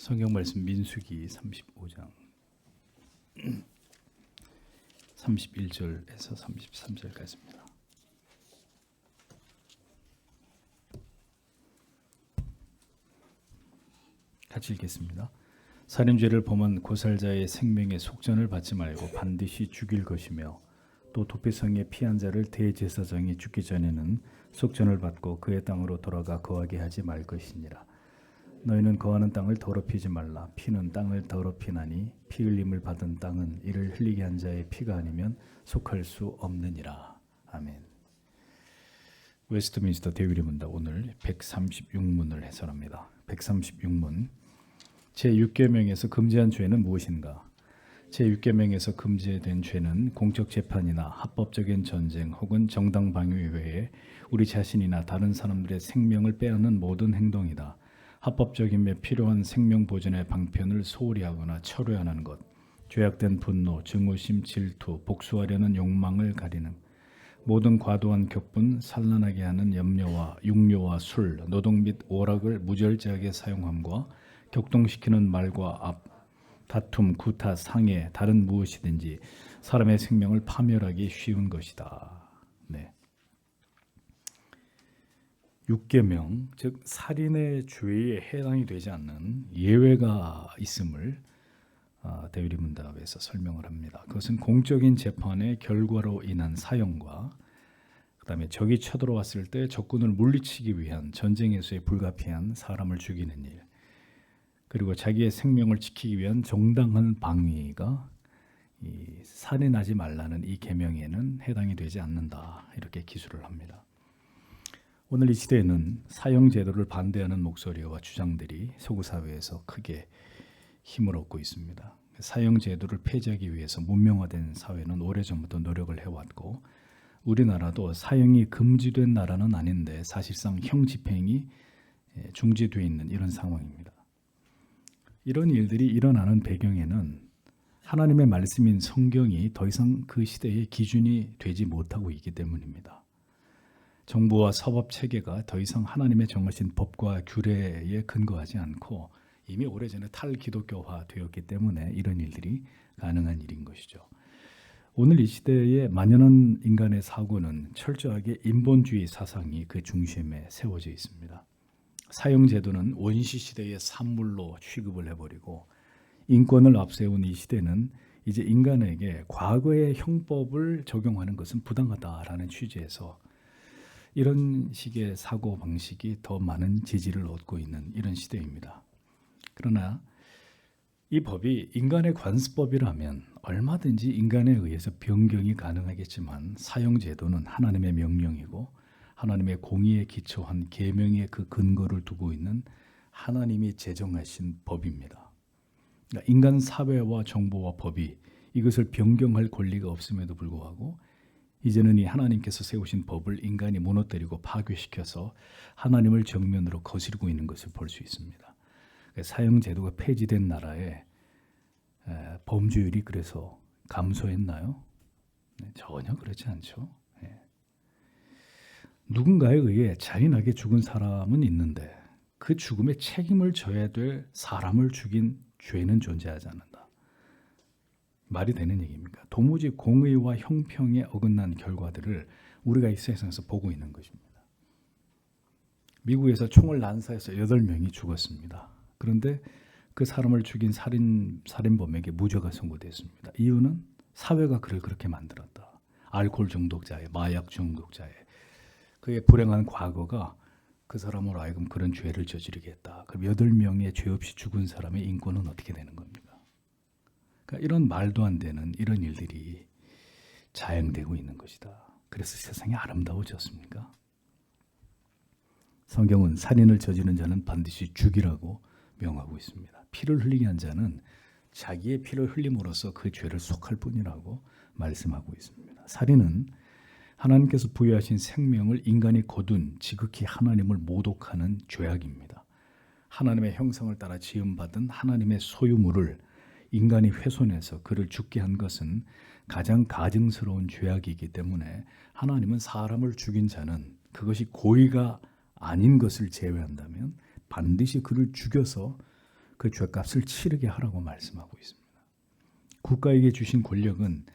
성경 말씀 민수기 35장 31절에서 33절까지입니다. 같이 읽겠습니다. 살인죄를 범한 고살자의 생명의 속전을 받지 말고 반드시 죽일 것이며 또 도피성에 피한 자를 대제사장이 죽기 전에는 속전을 받고 그의 땅으로 돌아가 거하게 하지 말 것이니라. 너희는 거하는 땅을 더럽히지 말라. 피는 땅을 더럽히나니 피 흘림을 받은 땅은 이를 흘리게 한 자의 피가 아니면 속할 수 없느니라. 아멘. 웨스트민스터 대유리 문답 오늘 136문을 해설합니다. 136문 제6계명에서 금지한 죄는 무엇인가? 제6계명에서 금지된 죄는 공적 재판이나 합법적인 전쟁 혹은 정당 방위 외에 우리 자신이나 다른 사람들의 생명을 빼앗는 모든 행동이다. 합법적이며 필요한 생명 보존의 방편을 소홀히 하거나 철회하는 것, 죄악된 분노, 증오심, 질투, 복수하려는 욕망을 가리는 모든 과도한 격분, 산란하게 하는 염려와 육료와 술, 노동 및 오락을 무절제하게 사용함과 격동시키는 말과 다툼, 구타, 상해, 다른 무엇이든지 사람의 생명을 파멸하기 쉬운 것이다. 네. 6계명, 즉 살인의 죄에 해당이 되지 않는 예외가 있음을 대유리 문답에서 설명을 합니다. 그것은 공적인 재판의 결과로 인한 사형과 그다음에 적이 쳐들어왔을 때 적군을 물리치기 위한 전쟁에서의 불가피한 사람을 죽이는 일, 그리고 자기의 생명을 지키기 위한 정당한 방위가 이 살인하지 말라는 이 계명에는 해당이 되지 않는다. 이렇게 기술을 합니다. 오늘 이 시대에는 사형 제도를 반대하는 목소리와 주장들이 서구 사회에서 크게 힘을 얻고 있습니다. 사형 제도를 폐지하기 위해서 문명화된 사회는 오래전부터 노력을 해왔고 우리나라도 사형이 금지된 나라는 아닌데 사실상 형 집행이 중지되어 있는 이런 상황입니다. 이런 일들이 일어나는 배경에는 하나님의 말씀인 성경이 더 이상 그 시대의 기준이 되지 못하고 있기 때문입니다. 정부와 사법 체계가 더 이상 하나님의 정하신 법과 규례에 근거하지 않고 이미 오래전에 탈기독교화 되었기 때문에 이런 일들이 가능한 일인 것이죠. 오늘 이 시대에 만연한 인간의 사고는 철저하게 인본주의 사상이 그 중심에 세워져 있습니다. 사형제도는 원시 시대의 산물로 취급을 해버리고 인권을 앞세운 이 시대는 이제 인간에게 과거의 형법을 적용하는 것은 부당하다라는 취지에서 이런 식의 사고 방식이 더 많은 지지를 얻고 있는 이런 시대입니다. 그러나 이 법이 인간의 관습법이라면 얼마든지 인간에 의해서 변경이 가능하겠지만 사형제도는 하나님의 명령이고 하나님의 공의에 기초한 계명의 그 근거를 두고 있는 하나님이 제정하신 법입니다. 그러니까 인간 사회와 정보와 법이 이것을 변경할 권리가 없음에도 불구하고 이제는 이 하나님께서 세우신 법을 인간이 무너뜨리고 파괴시켜서 하나님을 정면으로 거스르고 있는 것을 볼 수 있습니다. 사형제도가 폐지된 나라에 범죄율이 그래서 감소했나요? 전혀 그렇지 않죠. 누군가에 의해 잔인하게 죽은 사람은 있는데 그 죽음에 책임을 져야 될 사람을 죽인 죄는 존재하지 않는다. 말이 되는 얘기입니까? 도무지 공의와 형평에 어긋난 결과들을 우리가 이 세상에서 보고 있는 것입니다. 미국에서 총을 난사해서 8명이 죽었습니다. 그런데 그 사람을 죽인 살인범에게 무죄가 선고됐습니다. 이유는 사회가 그를 그렇게 만들었다. 알코올 중독자에, 마약 중독자에 그의 불행한 과거가 그 사람으로 하여금 그런 죄를 저지르게 했다. 그럼 8명의 죄 없이 죽은 사람의 인권은 어떻게 되는 겁니까? 그러니까 이런 말도 안 되는 이런 일들이 자행되고 있는 것이다. 그래서 세상이 아름다워졌습니까? 성경은 살인을 저지른 자는 반드시 죽이라고 명하고 있습니다. 피를 흘리게 한 자는 자기의 피를 흘림으로써 그 죄를 속할 뿐이라고 말씀하고 있습니다. 살인은 하나님께서 부여하신 생명을 인간이 거둔 지극히 하나님을 모독하는 죄악입니다. 하나님의 형상을 따라 지음받은 하나님의 소유물을 인간이 훼손해서 그를 죽게 한 것은 가장 가증스러운 죄악이기 때문에 하나님은 사람을 죽인 자는 그것이 고의가 아닌 것을 제외한다면 반드시 그를 죽여서 그 죄값을 치르게 하라고 말씀하고 있습니다. 국가에게 주신 권력은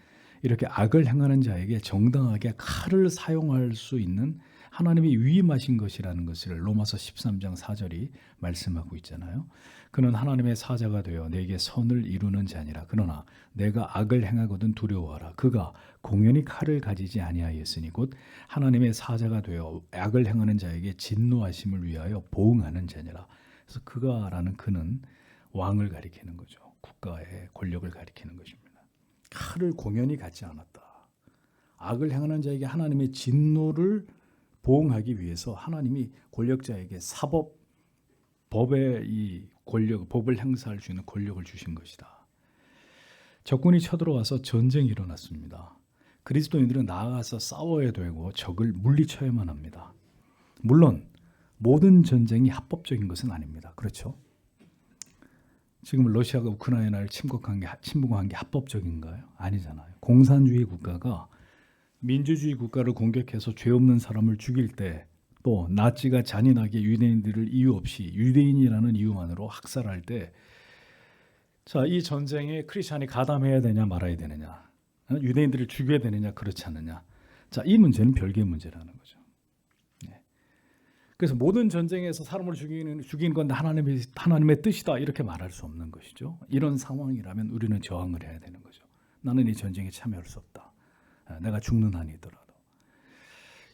이렇게 악을 행하는 자에게 정당하게 칼을 사용할 수 있는 하나님이 위임하신 것이라는 것을 로마서 13장 4절이 말씀하고 있잖아요. 그는 하나님의 사자가 되어 내게 선을 이루는 자니라. 그러나 내가 악을 행하거든 두려워하라. 그가 공연히 칼을 가지지 아니하였으니 곧 하나님의 사자가 되어 악을 행하는 자에게 진노하심을 위하여 보응하는 자니라. 그래서 그가라는 그는 왕을 가리키는 거죠. 국가의 권력을 가리키는 것입니다. 칼을 공연히 갖지 않았다. 악을 행하는 자에게 하나님의 진노를 보응하기 위해서 하나님이 권력자에게 법의 이 권력, 법을 행사할 수 있는 권력을 주신 것이다. 적군이 쳐들어와서 전쟁이 일어났습니다. 그리스도인들은 나아가서 싸워야 되고 적을 물리쳐야만 합니다. 물론 모든 전쟁이 합법적인 것은 아닙니다. 그렇죠? 지금 러시아가 우크라이나를 침공한 게 합법적인가요? 아니잖아요. 공산주의 국가가 민주주의 국가를 공격해서 죄 없는 사람을 죽일 때, 또 나치가 잔인하게 유대인들을 이유 없이 유대인이라는 이유만으로 학살할 때, 자, 이 전쟁에 크리스찬이 가담해야 되냐 말아야 되느냐, 유대인들을 죽여야 되느냐 그렇지 않느냐, 자, 이 문제는 별개의 문제라는 거죠. 그래서 모든 전쟁에서 사람을 죽이는 건 하나님의 뜻이다 이렇게 말할 수 없는 것이죠. 이런 상황이라면 우리는 저항을 해야 되는 거죠. 나는 이 전쟁에 참여할 수 없다. 내가 죽는 한이더라도.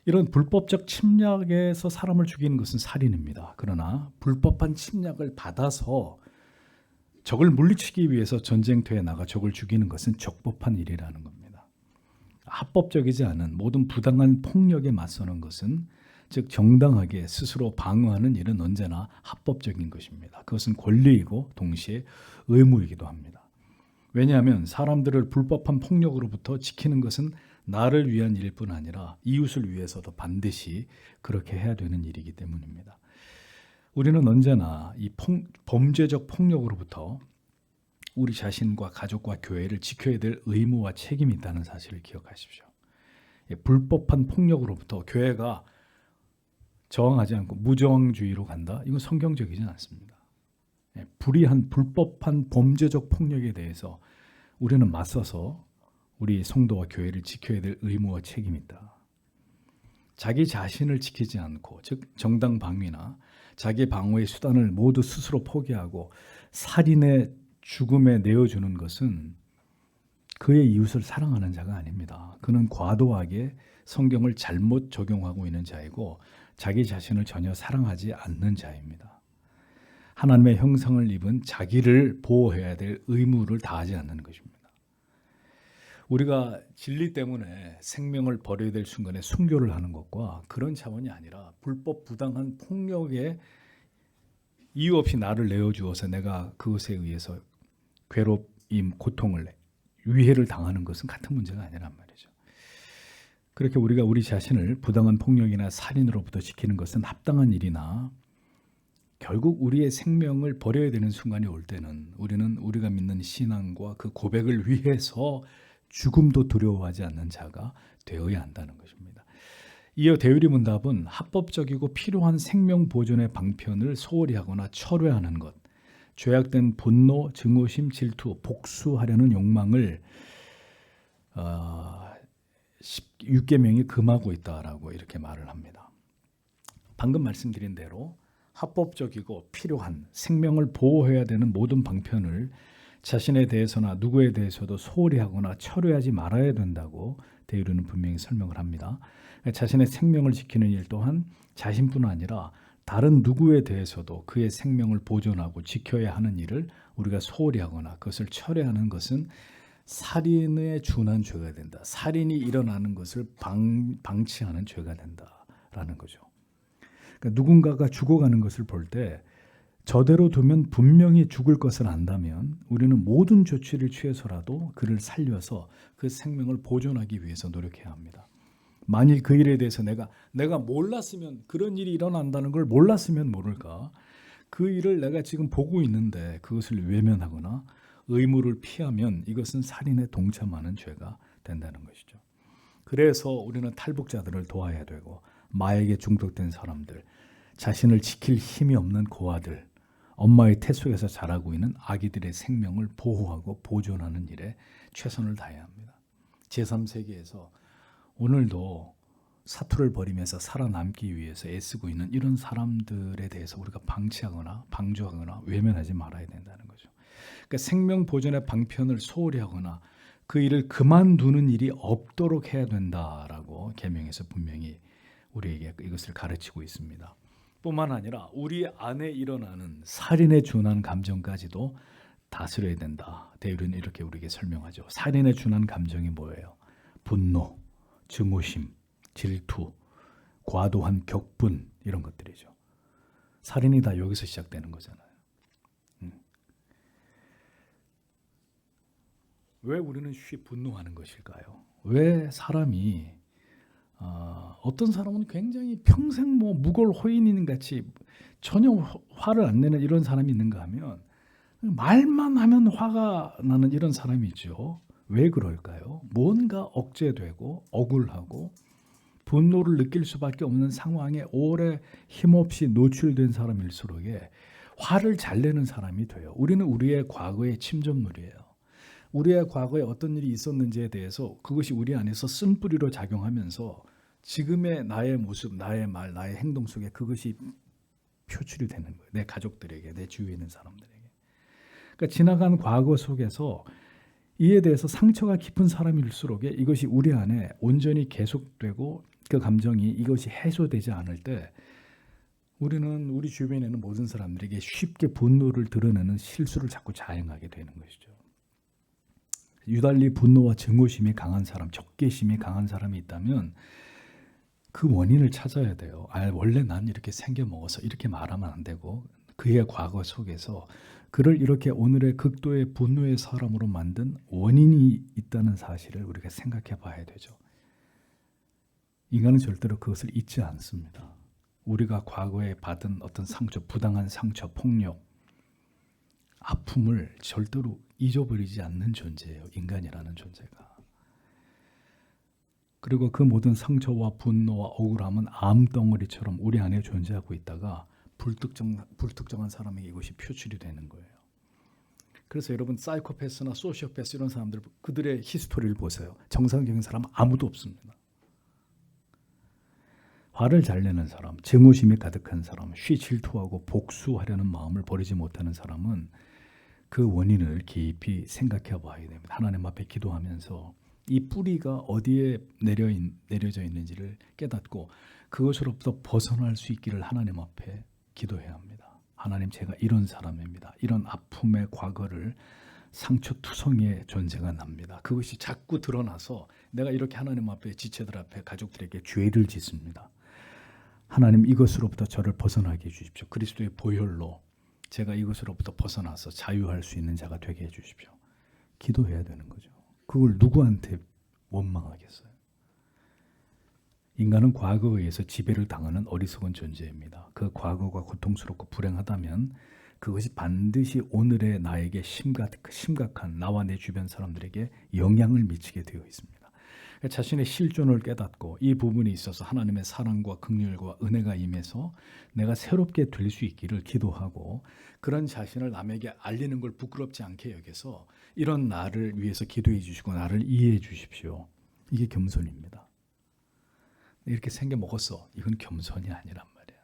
이런 불법적 침략에서 사람을 죽이는 것은 살인입니다. 그러나 불법한 침략을 받아서 적을 물리치기 위해서 전쟁터에 나가 적을 죽이는 것은 적법한 일이라는 겁니다. 합법적이지 않은 모든 부당한 폭력에 맞서는 것은, 즉 정당하게 스스로 방어하는 일은 언제나 합법적인 것입니다. 그것은 권리이고 동시에 의무이기도 합니다. 왜냐하면 사람들을 불법한 폭력으로부터 지키는 것은 나를 위한 일뿐 아니라 이웃을 위해서도 반드시 그렇게 해야 되는 일이기 때문입니다. 우리는 언제나 이 범죄적 폭력으로부터 우리 자신과 가족과 교회를 지켜야 될 의무와 책임이 있다는 사실을 기억하십시오. 불법한 폭력으로부터 교회가 저항하지 않고 무저항주의로 간다? 이건 성경적이진 않습니다. 불의한 불법한 범죄적 폭력에 대해서 우리는 맞서서 우리 성도와 교회를 지켜야 될 의무와 책임이 있다. 자기 자신을 지키지 않고, 즉 정당 방위나 자기 방어의 수단을 모두 스스로 포기하고 살인의 죽음에 내어주는 것은 그의 이웃을 사랑하는 자가 아닙니다. 그는 과도하게 성경을 잘못 적용하고 있는 자이고 자기 자신을 전혀 사랑하지 않는 자입니다. 하나님의 형상을 입은 자기를 보호해야 될 의무를 다하지 않는 것입니다. 우리가 진리 때문에 생명을 버려야 될 순간에 순교를 하는 것과 그런 차원이 아니라 불법 부당한 폭력에 이유 없이 나를 내어주어서 내가 그것에 의해서 괴롭힘, 고통을, 위해를 당하는 것은 같은 문제가 아니란 말이죠. 그렇게 우리가 우리 자신을 부당한 폭력이나 살인으로부터 지키는 것은 합당한 일이나 결국 우리의 생명을 버려야 되는 순간이 올 때는 우리는 우리가 믿는 신앙과 그 고백을 위해서 죽음도 두려워하지 않는 자가 되어야 한다는 것입니다. 이어 대유리 문답은 합법적이고 필요한 생명 보존의 방편을 소홀히 하거나 철회하는 것, 죄악된 분노, 증오심, 질투, 복수하려는 욕망을 6계명이 금하고 있다라고 이렇게 말을 합니다. 방금 말씀드린 대로 합법적이고 필요한 생명을 보호해야 되는 모든 방편을 자신에 대해서나 누구에 대해서도 소홀히 하거나 철회하지 말아야 된다고 대유리는 분명히 설명을 합니다. 자신의 생명을 지키는 일 또한 자신뿐 아니라 다른 누구에 대해서도 그의 생명을 보존하고 지켜야 하는 일을 우리가 소홀히 하거나 그것을 철회하는 것은 살인에 준한 죄가 된다. 살인이 일어나는 것을 방치하는 죄가 된다라는 거죠. 그러니까 누군가가 죽어가는 것을 볼 때 저대로 두면 분명히 죽을 것을 안다면 우리는 모든 조치를 취해서라도 그를 살려서 그 생명을 보존하기 위해서 노력해야 합니다. 만일 그 일에 대해서 내가 몰랐으면, 그런 일이 일어난다는 걸 몰랐으면 모를까, 그 일을 내가 지금 보고 있는데 그것을 외면하거나 의무를 피하면 이것은 살인에 동참하는 죄가 된다는 것이죠. 그래서 우리는 탈북자들을 도와야 되고, 마약에 중독된 사람들, 자신을 지킬 힘이 없는 고아들, 엄마의 태 속에서 자라고 있는 아기들의 생명을 보호하고 보존하는 일에 최선을 다해야 합니다. 제3세계에서 오늘도 사투를 벌이면서 살아남기 위해서 애쓰고 있는 이런 사람들에 대해서 우리가 방치하거나 방조하거나 외면하지 말아야 된다는 거죠. 그러니까 생명 보존의 방편을 소홀히 하거나 그 일을 그만두는 일이 없도록 해야 된다라고 계명에서 분명히 우리에게 이것을 가르치고 있습니다. 뿐만 아니라 우리 안에 일어나는 살인에 준한 감정까지도 다스려야 된다. 대율은 이렇게 우리에게 설명하죠. 살인에 준한 감정이 뭐예요? 분노, 증오심, 질투, 과도한 격분 이런 것들이죠. 살인이 다 여기서 시작되는 거잖아요. 왜 우리는 쉽게 분노하는 것일까요? 왜 사람이 어떤 사람은 굉장히 평생 뭐 무골 호인인 같이 전혀 화를 안 내는 이런 사람이 있는가 하면 말만 하면 화가 나는 이런 사람이 있죠. 왜 그럴까요? 뭔가 억제되고 억울하고 분노를 느낄 수밖에 없는 상황에 오래 힘없이 노출된 사람일수록에 화를 잘 내는 사람이 돼요. 우리는 우리의 과거의 침전물이에요. 우리의 과거에 어떤 일이 있었는지에 대해서 그것이 우리 안에서 쓴뿌리로 작용하면서 지금의 나의 모습, 나의 말, 나의 행동 속에 그것이 표출이 되는 거예요. 내 가족들에게, 내 주위에 있는 사람들에게. 그러니까 지나간 과거 속에서 이에 대해서 상처가 깊은 사람일수록에 이것이 우리 안에 온전히 계속되고 그 감정이 이것이 해소되지 않을 때 우리는 우리 주변에 있는 모든 사람들에게 쉽게 분노를 드러내는 실수를 자꾸 자행하게 되는 것이죠. 유달리 분노와 증오심이 강한 사람, 적개심이 강한 사람이 있다면 그 원인을 찾아야 돼요. 원래 난 이렇게 생겨먹어서 이렇게 말하면 안 되고 그의 과거 속에서 그를 이렇게 오늘의 극도의 분노의 사람으로 만든 원인이 있다는 사실을 우리가 생각해 봐야 되죠. 인간은 절대로 그것을 잊지 않습니다. 우리가 과거에 받은 어떤 상처, 부당한 상처, 폭력, 아픔을 절대로 잊어버리지 않는 존재예요. 인간이라는 존재가. 그리고 그 모든 상처와 분노와 억울함은 암덩어리처럼 우리 안에 존재하고 있다가 불특정한 사람에게 이것이 표출이 되는 거예요. 그래서 여러분 사이코패스나 소시오패스 이런 사람들 그들의 히스토리를 보세요. 정상적인 사람은 아무도 없습니다. 화를 잘 내는 사람, 증오심이 가득한 사람, 쉬 질투하고 복수하려는 마음을 버리지 못하는 사람은 그 원인을 깊이 생각해 봐야 됩니다. 하나님 앞에 기도하면서 이 뿌리가 어디에 내려져 있는지를 깨닫고 그것으로부터 벗어날 수 있기를 하나님 앞에 기도해야 합니다. 하나님, 제가 이런 사람입니다. 이런 아픔의 과거를 상처투성이의 존재가 납니다. 그것이 자꾸 드러나서 내가 이렇게 하나님 앞에 지체들 앞에 가족들에게 죄를 짓습니다. 하나님, 이것으로부터 저를 벗어나게 해주십시오. 그리스도의 보혈로 제가 이것으로부터 벗어나서 자유할 수 있는 자가 되게 해주십시오. 기도해야 되는 거죠. 그걸 누구한테 원망하겠어요? 인간은 과거에 의해서 지배를 당하는 어리석은 존재입니다. 그 과거가 고통스럽고 불행하다면 그것이 반드시 오늘의 나에게 심각한 나와 내 주변 사람들에게 영향을 미치게 되어 있습니다. 자신의 실존을 깨닫고 이 부분에 있어서 하나님의 사랑과 긍휼과 은혜가 임해서 내가 새롭게 될 수 있기를 기도하고 그런 자신을 남에게 알리는 걸 부끄럽지 않게 여겨서 이런 나를 위해서 기도해 주시고 나를 이해해 주십시오. 이게 겸손입니다. 이렇게 생겨 먹었어. 이건 겸손이 아니란 말이에요.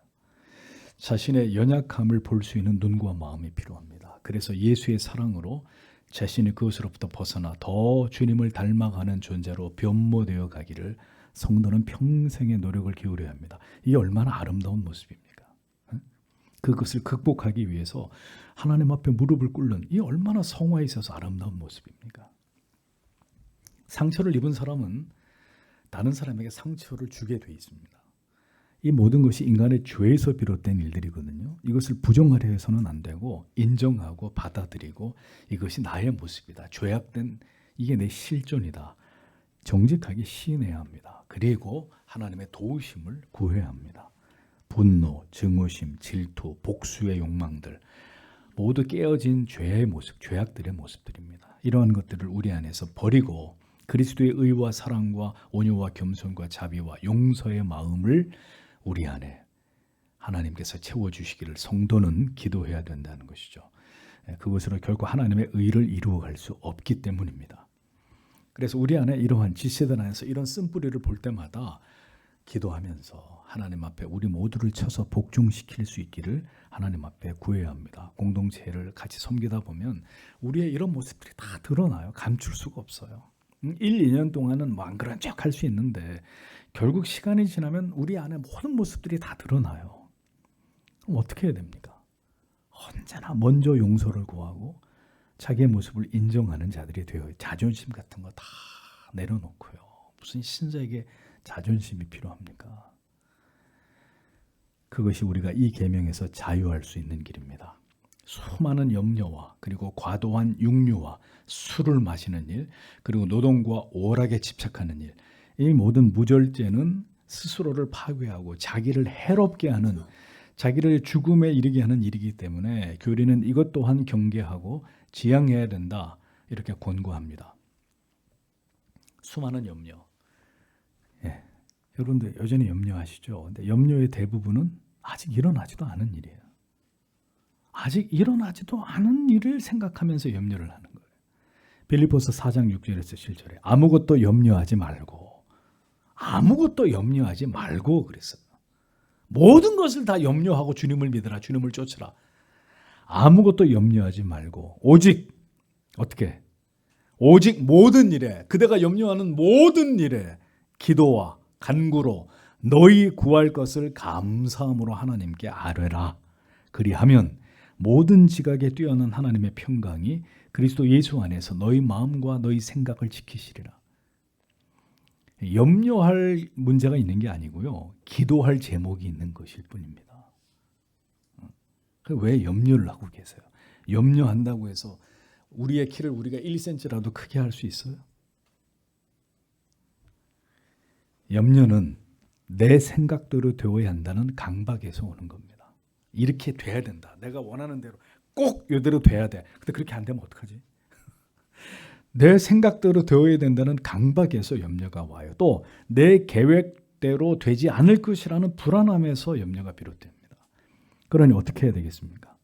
자신의 연약함을 볼 수 있는 눈과 마음이 필요합니다. 그래서 예수의 사랑으로 자신이 그것으로부터 벗어나 더 주님을 닮아가는 존재로 변모되어 가기를 성도는 평생의 노력을 기울여야 합니다. 이게 얼마나 아름다운 모습입니까? 그것을 극복하기 위해서 하나님 앞에 무릎을 꿇는 이 얼마나 성화에 있어서 아름다운 모습입니까? 상처를 입은 사람은 다른 사람에게 상처를 주게 돼 있습니다. 이 모든 것이 인간의 죄에서 비롯된 일들이거든요. 이것을 부정하려 해서는 안 되고 인정하고 받아들이고 이것이 나의 모습이다. 죄악된 이게 내 실존이다. 정직하게 시인해야 합니다. 그리고 하나님의 도우심을 구해야 합니다. 분노, 증오심, 질투, 복수의 욕망들 모두 깨어진 죄의 모습, 죄악들의 모습들입니다. 이러한 것들을 우리 안에서 버리고 그리스도의 의와 사랑과 온유와 겸손과 자비와 용서의 마음을 우리 안에 하나님께서 채워주시기를 성도는 기도해야 된다는 것이죠. 그것으로 결코 하나님의 의를 이루어갈 수 없기 때문입니다. 그래서 우리 안에 이러한 지체들 안에서 이런 쓴뿌리를 볼 때마다 기도하면서 하나님 앞에 우리 모두를 쳐서 복종시킬 수 있기를 하나님 앞에 구해야 합니다. 공동체를 같이 섬기다 보면 우리의 이런 모습들이 다 드러나요. 감출 수가 없어요. 1, 2년 동안은 안 그런 척 할 수 있는데 결국 시간이 지나면 우리 안에 모든 모습들이 다 드러나요. 그럼 어떻게 해야 됩니까? 언제나 먼저 용서를 구하고 자기의 모습을 인정하는 자들이 되어요. 자존심 같은 거 다 내려놓고요. 무슨 신자에게 자존심이 필요합니까? 그것이 우리가 이 계명에서 자유할 수 있는 길입니다. 수많은 염려와 그리고 과도한 육류와 술을 마시는 일, 그리고 노동과 오락에 집착하는 일, 이 모든 무절제는 스스로를 파괴하고 자기를 해롭게 하는, 자기를 죽음에 이르게 하는 일이기 때문에 교리는 이것 또한 경계하고 지양해야 된다, 이렇게 권고합니다. 수많은 염려. 여러분들 여전히 염려하시죠? 근데 염려의 대부분은 아직 일어나지도 않은 일이에요. 아직 일어나지도 않은 일을 생각하면서 염려를 하는 거예요. 빌립보서 4장 6절에서 7절에 아무것도 염려하지 말고, 아무것도 염려하지 말고 그랬어요. 모든 것을 다 염려하고 주님을 믿으라, 주님을 쫓으라. 아무것도 염려하지 말고 오직 어떻게? 오직 모든 일에, 그대가 염려하는 모든 일에 기도와 간구로 너희 구할 것을 감사함으로 하나님께 아뢰라. 그리하면 모든 지각에 뛰어난 하나님의 평강이 그리스도 예수 안에서 너희 마음과 너희 생각을 지키시리라. 염려할 문제가 있는 게 아니고요, 기도할 제목이 있는 것일 뿐입니다. 왜 염려를 하고 계세요? 염려한다고 해서 우리의 키를 우리가 1cm라도 크게 할 수 있어요? 염려는 내 생각대로 되어야 한다는 강박에서 오는 겁니다. 이렇게 돼야 된다. 내가 원하는 대로 꼭 이대로 돼야 돼. 근데 그렇게 안 되면 어떡하지? 내 생각대로 되어야 된다는 강박에서 염려가 와요. 또 내 계획대로 되지 않을 것이라는 불안함에서 염려가 비롯됩니다. 그러니 어떻게 해야 되겠습니까?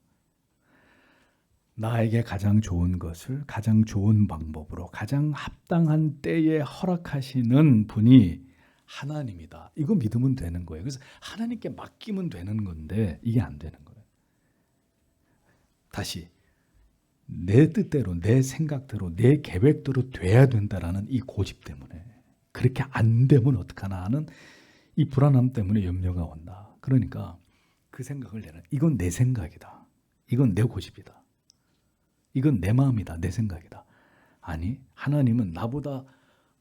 나에게 가장 좋은 것을 가장 좋은 방법으로 가장 합당한 때에 허락하시는 분이 하나님이다. 이거 믿으면 되는 거예요. 그래서 하나님께 맡기면 되는 건데 이게 안 되는 거예요. 다시 내 뜻대로, 내 생각대로, 내 계획대로 돼야 된다라는 이 고집 때문에, 그렇게 안 되면 어떡하나 하는 이 불안함 때문에 염려가 온다. 그러니까 그 생각을 내는, 이건 내 생각이다, 이건 내 고집이다, 이건 내 마음이다, 내 생각이다. 아니, 하나님은 나보다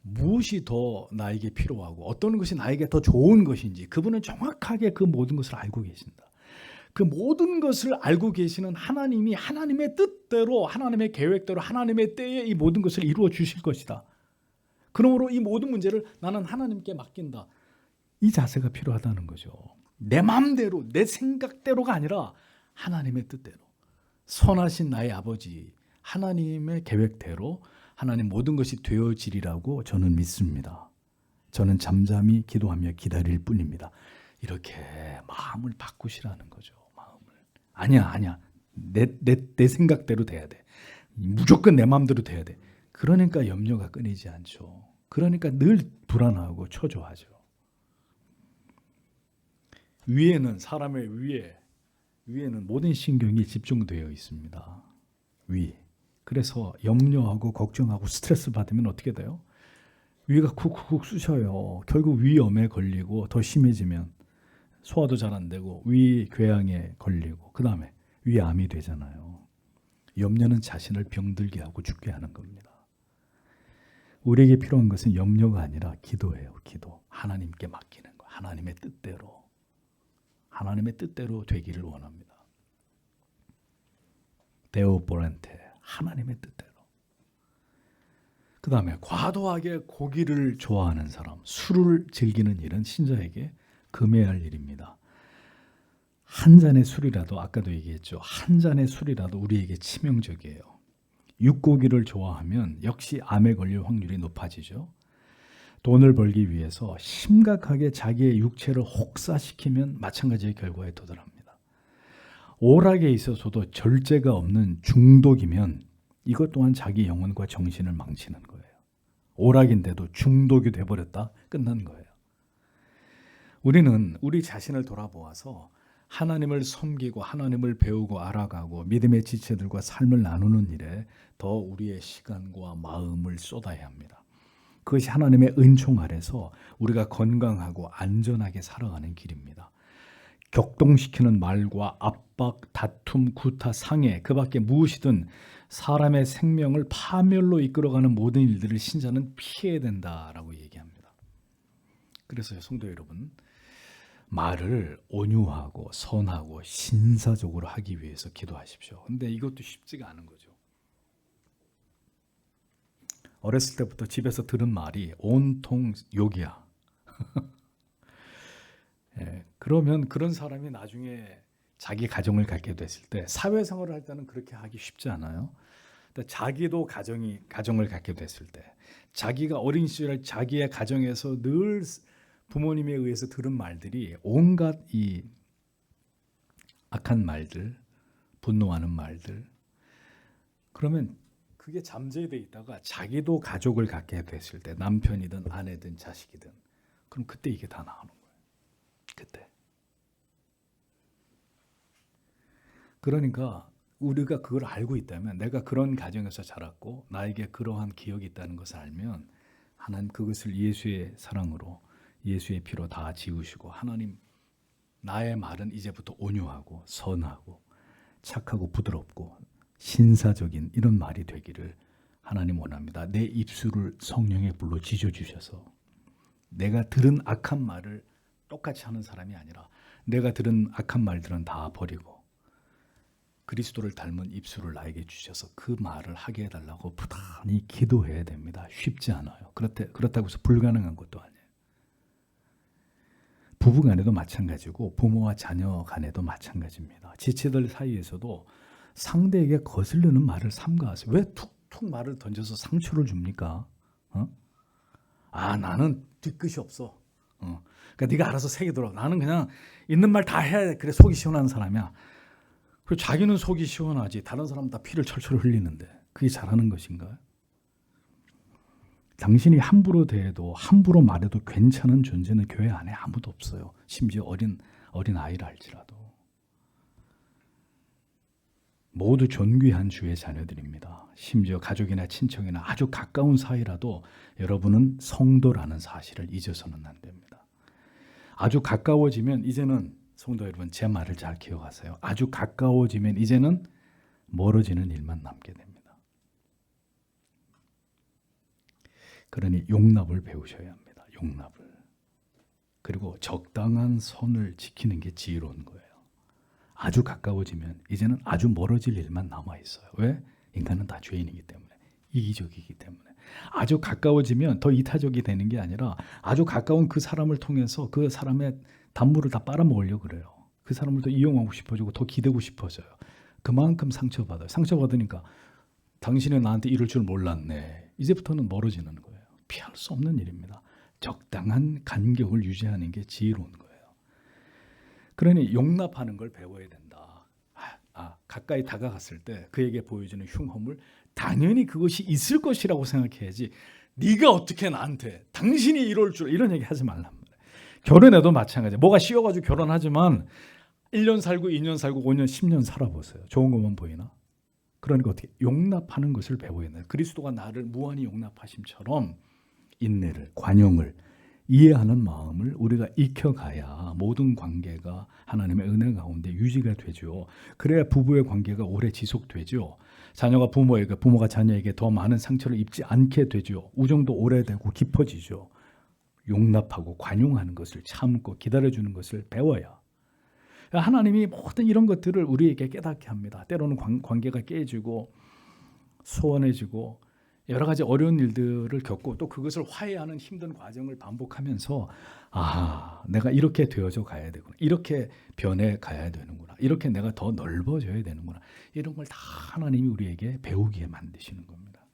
무엇이 더 나에게 필요하고 어떤 것이 나에게 더 좋은 것인지 그분은 정확하게 그 모든 것을 알고 계신다. 그 모든 것을 알고 계시는 하나님이 하나님의 뜻대로, 하나님의 계획대로, 하나님의 때에 이 모든 것을 이루어 주실 것이다. 그러므로 이 모든 문제를 나는 하나님께 맡긴다. 이 자세가 필요하다는 거죠. 내 마음대로, 내 생각대로가 아니라 하나님의 뜻대로, 선하신 나의 아버지 하나님의 계획대로 하나님 모든 것이 되어지리라고 저는 믿습니다. 저는 잠잠히 기도하며 기다릴 뿐입니다. 이렇게 마음을 바꾸시라는 거죠. 마음을. 아니야. 내 생각대로 돼야 돼. 무조건 내 마음대로 돼야 돼. 그러니까 염려가 끊이지 않죠. 그러니까 늘 불안하고 초조하죠. 위에는, 사람의 위에는 모든 신경이 집중되어 있습니다. 위. 그래서 염려하고 걱정하고 스트레스 받으면 어떻게 돼요? 위가 쿡쿡 쑤셔요. 결국 위염에 걸리고 더 심해지면 소화도 잘 안 되고 위궤양에 걸리고 그 다음에 위암이 되잖아요. 염려는 자신을 병들게 하고 죽게 하는 겁니다. 우리에게 필요한 것은 염려가 아니라 기도예요. 기도. 하나님께 맡기는 거. 하나님의 뜻대로 되기를 원합니다. 데오 보렌테, 하나님의 뜻대로. 그 다음에 과도하게 고기를 좋아하는 사람, 술을 즐기는 일은 신자에게 금해야 할 일입니다. 한 잔의 술이라도, 아까도 얘기했죠, 한 잔의 술이라도 우리에게 치명적이에요. 육고기를 좋아하면 역시 암에 걸릴 확률이 높아지죠. 돈을 벌기 위해서 심각하게 자기의 육체를 혹사시키면 마찬가지의 결과에 도달합니다. 오락에 있어서도 절제가 없는 중독이면 이것 또한 자기 영혼과 정신을 망치는 거예요. 오락인데도 중독이 돼버렸다? 끝난 거예요. 우리는 우리 자신을 돌아보아서 하나님을 섬기고 하나님을 배우고 알아가고 믿음의 지체들과 삶을 나누는 일에 더 우리의 시간과 마음을 쏟아야 합니다. 그것이 하나님의 은총 아래서 우리가 건강하고 안전하게 살아가는 길입니다. 격동시키는 말과 압박, 다툼, 구타, 상해 그 밖에 무엇이든 사람의 생명을 파멸로 이끌어가는 모든 일들을 신자는 피해야 된다라고 얘기합니다. 그래서 성도 여러분, 말을 온유하고 선하고 신사적으로 하기 위해서 기도하십시오. 근데 이것도 쉽지가 않은 거죠. 어렸을 때부터 집에서 들은 말이 온통 욕이야. 그러면 그런 사람이 나중에 자기 가정을 갖게 됐을 때 사회생활을 할 때는 그렇게 하기 쉽지 않아요. 자기도 가정을 갖게 됐을 때 자기가 어린 시절에 자기의 가정에서 늘 부모님에 의해서 들은 말들이 온갖 이 악한 말들, 분노하는 말들, 그러면 그게 잠재돼 있다가 자기도 가족을 갖게 됐을 때 남편이든 아내든 자식이든 그럼 그때 이게 다 나오는 거예요. 그때. 그러니까 우리가 그걸 알고 있다면, 내가 그런 가정에서 자랐고 나에게 그러한 기억이 있다는 것을 알면 하나님 그것을 예수의 사랑으로 예수의 피로 다 지우시고, 하나님 나의 말은 이제부터 온유하고 선하고 착하고 부드럽고 신사적인 이런 말이 되기를 하나님 원합니다. 내 입술을 성령의 불로 지져주셔서 내가 들은 악한 말을 똑같이 하는 사람이 아니라 내가 들은 악한 말들은 다 버리고 그리스도를 닮은 입술을 나에게 주셔서 그 말을 하게 해달라고 부단히 기도해야 됩니다. 쉽지 않아요. 그렇다고 해서 불가능한 것도 아니에요. 부부 간에도 마찬가지고 부모와 자녀 간에도 마찬가지입니다. 지체들 사이에서도 상대에게 거슬리는 말을 삼가하세요. 왜 툭툭 말을 던져서 상처를 줍니까? 나는 뒤끝이 없어. 그러니까 네가 알아서 새기더라. 나는 그냥 있는 말 다 해야 돼. 그래 속이 시원한 사람이야. 그리고 자기는 속이 시원하지 다른 사람은 다 피를 철철 흘리는데 그게 잘하는 것인가요? 당신이 함부로 대해도 함부로 말해도 괜찮은 존재는 교회 안에 아무도 없어요. 심지어 어린 아이라 할지라도. 모두 존귀한 주의 자녀들입니다. 심지어 가족이나 친척이나 아주 가까운 사이라도 여러분은 성도라는 사실을 잊어서는 안 됩니다. 아주 가까워지면 이제는 성도 여러분 제 말을 잘 기억하세요. 아주 가까워지면 이제는 멀어지는 일만 남게 됩니다. 그러니 용납을 배우셔야 합니다. 용납을. 그리고 적당한 선을 지키는 게 지혜로운 거예요. 아주 가까워지면 이제는 아주 멀어질 일만 남아있어요. 왜? 인간은 다 죄인이기 때문에. 이기적이기 때문에. 아주 가까워지면 더 이타적이 되는 게 아니라 아주 가까운 그 사람을 통해서 그 사람의 단물을 다 빨아먹으려고 그래요. 그 사람을 더 이용하고 싶어지고 더 기대고 싶어져요. 그만큼 상처받아요. 상처받으니까 당신은 나한테 이럴 줄 몰랐네. 이제부터는 멀어지는 거예요. 피할 수 없는 일입니다. 적당한 간격을 유지하는 게 지혜로운 거예요. 그러니 용납하는 걸 배워야 된다. 가까이 다가갔을 때 그에게 보여주는 흉험을 당연히 그것이 있을 것이라고 생각해야지 네가 어떻게 나한테 당신이 이럴 줄 이런 얘기 하지 말란 말이에요. 결혼해도 마찬가지예요. 뭐가 쉬워가지고 결혼하지만 1년 살고 2년 살고 5년 10년 살아보세요. 좋은 것만 보이나? 그러니까 어떻게 용납하는 것을 배워야 돼요. 그리스도가 나를 무한히 용납하심처럼 인내를, 관용을, 이해하는 마음을 우리가 익혀가야 모든 관계가 하나님의 은혜 가운데 유지가 되죠. 그래야 부부의 관계가 오래 지속되죠. 자녀가 부모에게, 부모가 자녀에게 더 많은 상처를 입지 않게 되죠. 우정도 오래되고 깊어지죠. 용납하고 관용하는 것을 참고 기다려주는 것을 배워야 하나님이 모든 이런 것들을 우리에게 깨닫게 합니다. 때로는 관계가 깨지고 소원해지고 여러 가지 어려운 일들을 겪고 또 그것을 화해하는 힘든 과정을 반복하면서 내가 이렇게 되어져 가야 되구나. 이렇게 변해 가야 되는구나. 이렇게 내가 더 넓어져야 되는구나. 이런 걸 다 하나님이 우리에게 배우게 만드시는 겁니다.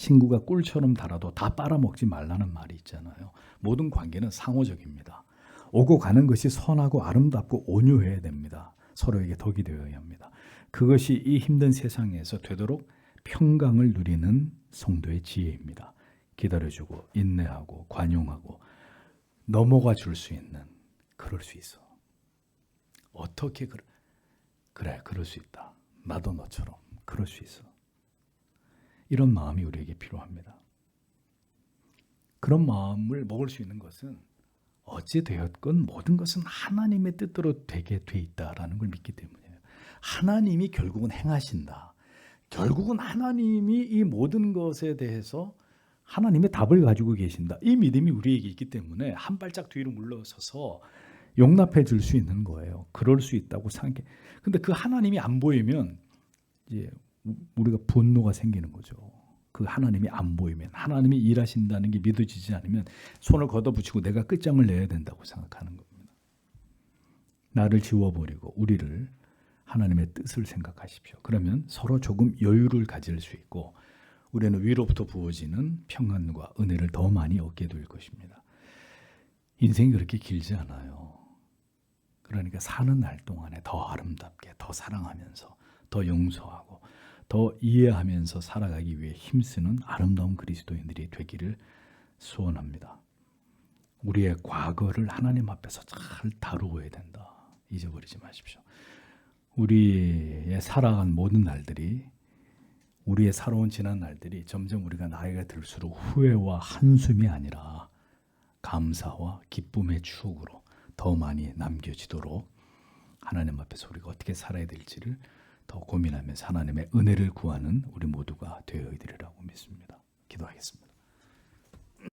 친구가 꿀처럼 달아도 다 빨아먹지 말라는 말이 있잖아요. 모든 관계는 상호적입니다. 오고 가는 것이 선하고 아름답고 온유해야 됩니다. 서로에게 덕이 되어야 합니다. 그것이 이 힘든 세상에서 되도록 평강을 누리는 성도의 지혜입니다. 기다려주고 인내하고 관용하고 넘어가 줄 수 있는, 그럴 수 있어. 어떻게 그래 그럴 수 있다. 나도 너처럼 그럴 수 있어. 이런 마음이 우리에게 필요합니다. 그런 마음을 먹을 수 있는 것은 어찌 되었건 모든 것은 하나님의 뜻대로 되게 돼 있다라는 걸 믿기 때문이에요. 하나님이 결국은 행하신다. 결국은 하나님이 이 모든 것에 대해서 하나님의 답을 가지고 계신다. 이 믿음이 우리에게 있기 때문에 한 발짝 뒤로 물러서서 용납해 줄 수 있는 거예요. 그럴 수 있다고 생각해. 근데 그 하나님이 안 보이면 이제 우리가 분노가 생기는 거죠. 그 하나님이 안 보이면, 하나님이 일하신다는 게 믿어지지 않으면 손을 걷어붙이고 내가 끝장을 내야 된다고 생각하는 겁니다. 나를 지워버리고 우리를 하나님의 뜻을 생각하십시오. 그러면 서로 조금 여유를 가질 수 있고 우리는 위로부터 부어지는 평안과 은혜를 더 많이 얻게 될 것입니다. 인생이 그렇게 길지 않아요. 그러니까 사는 날 동안에 더 아름답게, 더 사랑하면서, 더 용서하고, 더 이해하면서 살아가기 위해 힘쓰는 아름다운 그리스도인들이 되기를 소원합니다. 우리의 과거를 하나님 앞에서 잘 다루어야 된다. 잊어버리지 마십시오. 우리의 살아간 모든 날들이, 우리의 살아온 지난 날들이 점점 우리가 나이가 들수록 후회와 한숨이 아니라 감사와 기쁨의 추억으로 더 많이 남겨지도록 하나님 앞에서 우리가 어떻게 살아야 될지를 더 고민하면서 하나님의 은혜를 구하는 우리 모두가 되어야 되리라고 믿습니다. 기도하겠습니다.